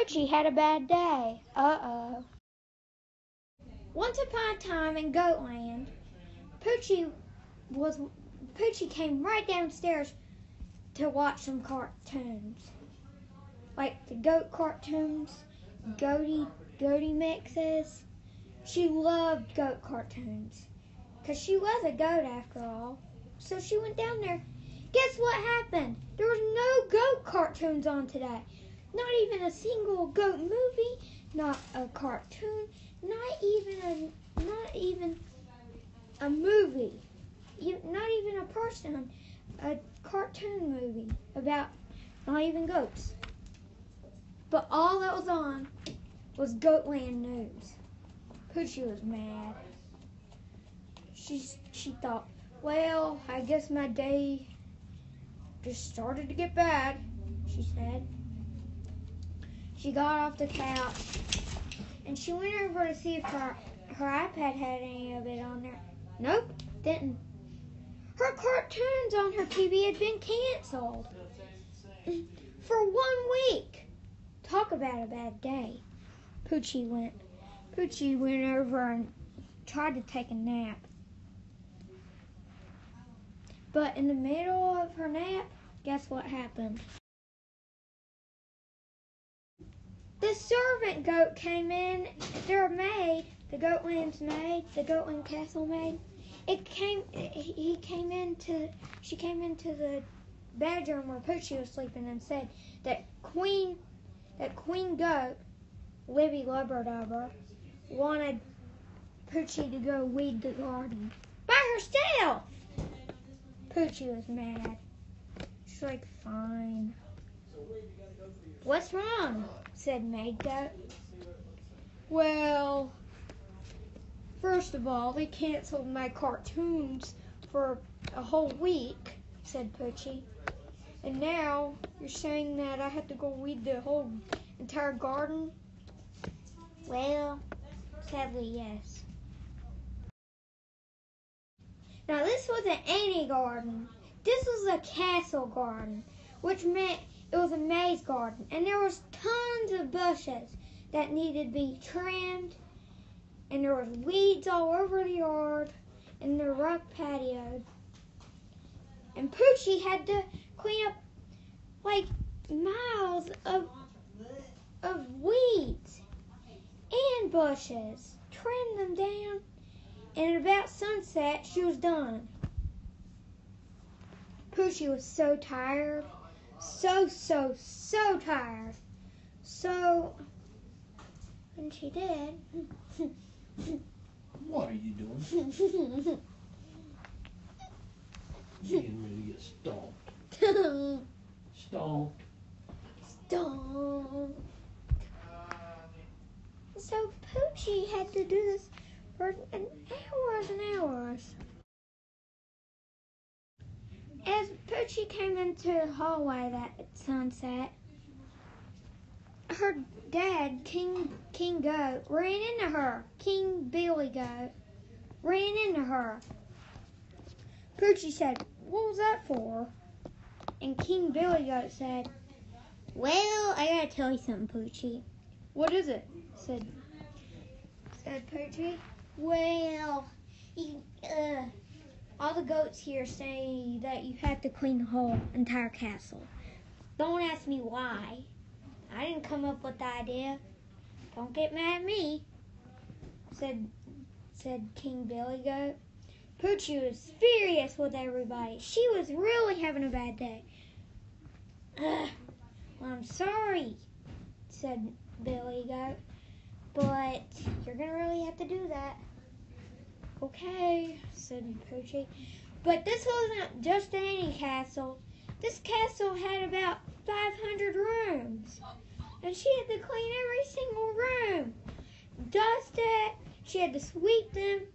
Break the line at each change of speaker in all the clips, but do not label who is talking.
Poochy had a bad day. Uh-oh. Once upon a time in Goatland, Poochy came right downstairs to watch some cartoons. Like the goat cartoons, goaty mixes. She loved goat cartoons. Because she was a goat after all. So she went down there. Guess what happened? There was no goat cartoons on today. Not even a single goat movie, not a cartoon, not even a movie. Not even a person, a cartoon movie about not even goats. But all that was on was Goatland news. Poochy was mad. She thought, well, I guess my day just started to get bad, she said. She got off the couch and she went over to see if her iPad had any of it on there. Nope, didn't. Her cartoons on her TV had been canceled for 1 week. Talk about a bad day. Poochy went over and tried to take a nap. But in the middle of her nap, guess what happened? The servant goat came in, their maid, the Goatland's maid, the Goatland Castle maid. She came into the bedroom where Poochy was sleeping and said that Queen Goat, Libby Lubberdubber, wanted Poochy to go weed the garden by herself. Poochy was mad. She's like, fine. What's wrong? Said Maid Goat. Well, first of all, they canceled my cartoons for a whole week, said Poochy. And now you're saying that I have to go weed the whole entire garden? Well, sadly, yes. Now, this wasn't any garden. This was a castle garden, which meant it was a maze garden. And there was tons of bushes that needed to be trimmed. And there was weeds all over the yard and the rough patio. And Poochy had to clean up like miles of weeds and bushes, trim them down, and at about sunset, she was done. Poochy was so tired, so tired. So, when she did...
What are you doing? You're getting ready to get stomped. Stomped.
Stomped. So Poochy had to do this for hours and hours. As Poochy came into the hallway that sunset, her dad, King Goat, ran into her. King Billy Goat ran into her. Poochy said, what was that for? And King Billy Goat said, well, I gotta tell you something, Poochy. What is it? Said Poochy. Well, all the goats here say that you have to clean the whole entire castle. Don't ask me why. I didn't come up with the idea. Don't get mad at me, said King Billy Goat. Poochy was furious with everybody. She was really having a bad day. Well, I'm sorry, said Billy Goat, but you're going to really have to do that. Okay, said Poochy. But this wasn't just any castle. This castle had about 500 rooms. And she had to clean every single room. Dust it. She had to sweep them,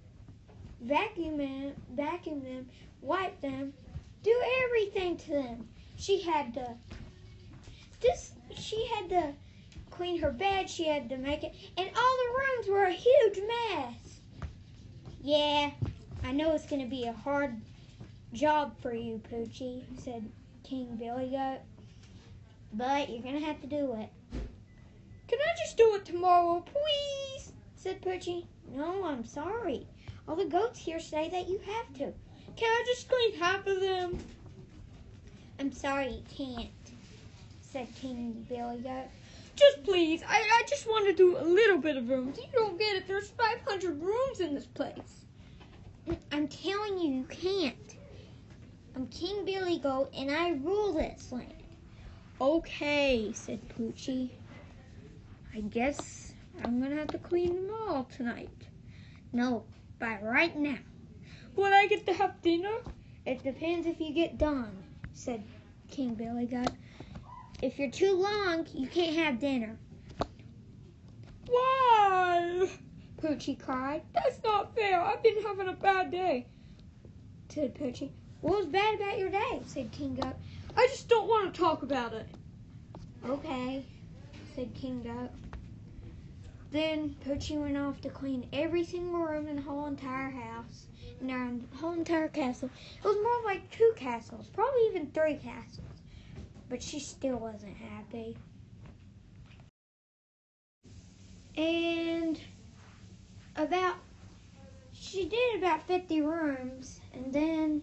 vacuum them, wipe them, do everything to them. She had to clean her bed, she had to make it, and all the rooms were a huge mess. Yeah, I know it's going to be a hard job for you, Poochy, said King Billy Goat, but you're going to have to do it. do it tomorrow, please, said Poochy. No, I'm sorry. All the goats here say that you have to. Can I just clean half of them? I'm sorry, you can't, said King Billy Goat. Just please, I just want to do a little bit of rooms. You don't get it. There's 500 rooms in this place. I'm telling you, you can't. I'm King Billy Goat, and I rule this land. Okay, said Poochy. I guess I'm going to have to clean them all tonight. No, by right now. Will I get to have dinner? It depends if you get done, said King Billy Goat. If you're too long, you can't have dinner. Why? Poochy cried. That's not fair. I've been having a bad day, said Poochy. What was bad about your day? Said King Goat. I just don't want to talk about it. Okay, said King Goat. Then Poochy went off to clean every single room in the whole entire house, and the whole entire castle. It was more like 2 castles, probably even 3 castles. But she still wasn't happy. And she did about 50 rooms, and then,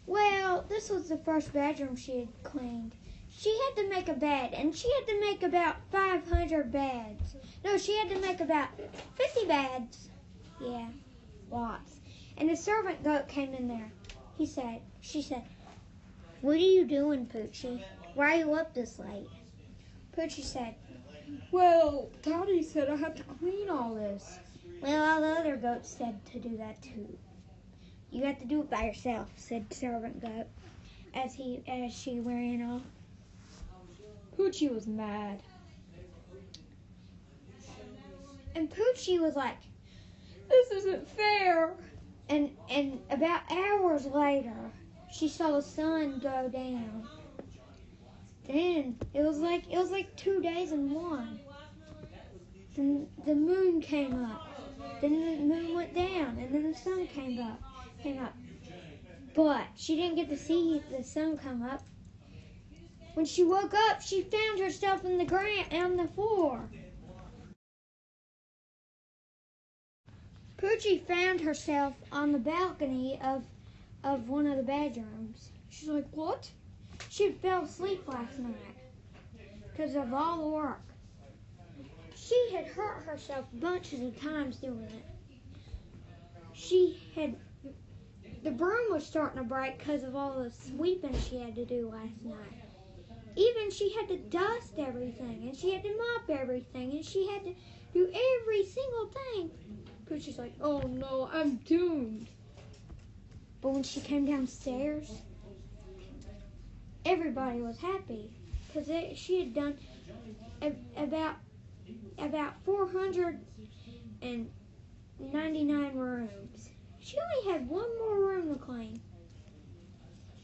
well, this was the first bedroom she had cleaned. She had to make a bed, and she had to make about 500 beds. No, she had to make about 50 beds. Yeah, lots. And the servant goat came in there. She said, what are you doing, Poochy? Why are you up this late? Poochy said, well, Daddy said I had to clean all this. Well, all the other goats said to do that too. You have to do it by yourself, said servant goat, as she ran off. Poochy was mad. And Poochy was like, this isn't fair. And about hours later, she saw the sun go down. Then it was like 2 days in one. Then the moon came up. Then the moon went down, and then the sun came up. But she didn't get to see the sun come up. When she woke up, she found herself in the ground on the floor. Poochy found herself on the balcony of one of the bedrooms. She's like, what? She fell asleep last night because of all the work. She had hurt herself bunches of times doing it. The broom was starting to break because of all the sweeping she had to do last night. Even she had to dust everything, and she had to mop everything, and she had to do every single thing. Poochy's like, oh no, I'm doomed. But when she came downstairs, everybody was happy because she had done about 499 rooms. She only had one more room to clean.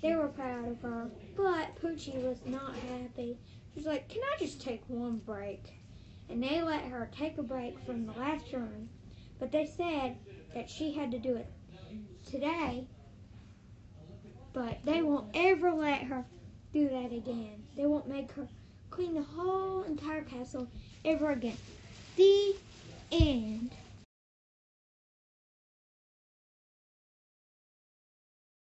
They were proud of her, but Poochy was not happy. She was like, can I just take one break? And they let her take a break from the last room, but they said that she had to do it today, but they won't ever let her do that again. They won't make her clean the whole entire castle ever again. The end.